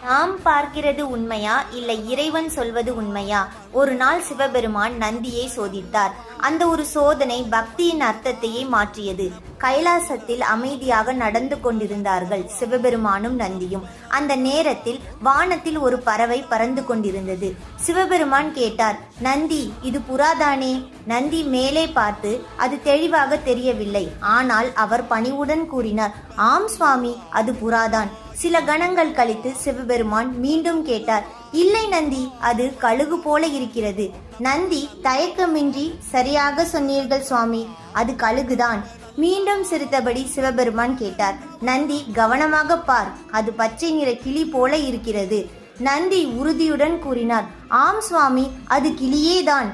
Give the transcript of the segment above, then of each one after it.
நாம் பார்க்கிறது உண்மையா இல்லை இறைவன் சொல்வது உண்மையா? ஒரு நாள் சிவபெருமான் நந்தியை சோதித்தார். அந்த ஒரு சோதனை பக்தியின் அர்த்தத்தையே மாற்றியது. கைலாசத்தில் அமைதியாக நடந்து கொண்டிருந்தார்கள் சிவபெருமானும் நந்தியும். அந்த நேரத்தில் வானத்தில் ஒரு பறவை பறந்து கொண்டிருந்தது. சிவபெருமான் கேட்டார், நந்தி, இது புறாதானே? நந்தி மேலே பார்த்து அது தெளிவாக தெரியவில்லை. ஆனால் அவர் பணிவுடன் கூறினார், ஆம் சுவாமி, அது புறாதான். சில கணங்கள் கழித்து சிவபெருமான் மீண்டும் கேட்டார், இல்லை நந்தி, அது கழுகு போல இருக்கிறது. நந்தி தயக்கமின்றி, சரியாக சொன்னீர்கள் சுவாமி, அது கழுகுதான். மீண்டும் சிரித்தபடி சிவபெருமான் கேட்டார், நந்தி, கவனமாக பார், அது பச்சை நிற கிளி போல இருக்கிறது. நந்தி உறுதியுடன் கூறினார், ஆம் சுவாமி, அது கிளியேதான்.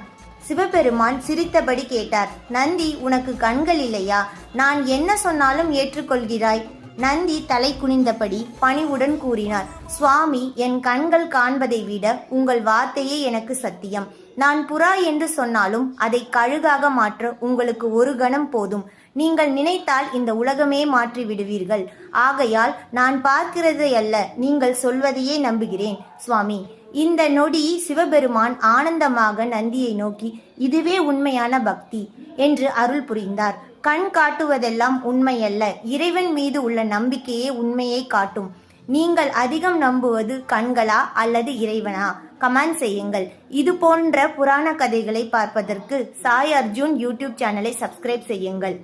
சிவபெருமான் சிரித்தபடி கேட்டார், நந்தி, உனக்கு கண்கள் இல்லையா? நான் என்ன சொன்னாலும் ஏற்றுக்கொள்கிறாய்? நந்தி தலை குனிந்தபடி பணிவுடன் கூறினார், சுவாமி, என் கண்கள் காண்பதை விட உங்கள் வார்த்தையே எனக்கு சத்தியம். நான் புறா என்று சொன்னாலும் அதை கழுகாக மாற்ற உங்களுக்கு ஒரு கணம் போதும். நீங்கள் நினைத்தால் இந்த உலகமே மாற்றி விடுவீர்கள். ஆகையால் நான் பார்க்கிறதை அல்ல, நீங்கள் சொல்வதையே நம்புகிறேன் சுவாமி. இந்த நொடி சிவபெருமான் ஆனந்தமாக நந்தியை நோக்கி, இதுவே உண்மையான பக்தி என்று அருள் புரிந்தார். கண் காட்டுவதெல்லாம் உண்மையல்ல, இறைவன் மீது உள்ள நம்பிக்கையே உண்மையை காட்டும். நீங்கள் அதிகம் நம்புவது கண்களா அல்லது இறைவனா? கமெண்ட் செய்யுங்கள். இது போன்ற புராண கதைகளை பார்ப்பதற்கு சாய் அர்ஜுன் யூடியூப் சேனலை சப்ஸ்கிரைப் செய்யுங்கள்.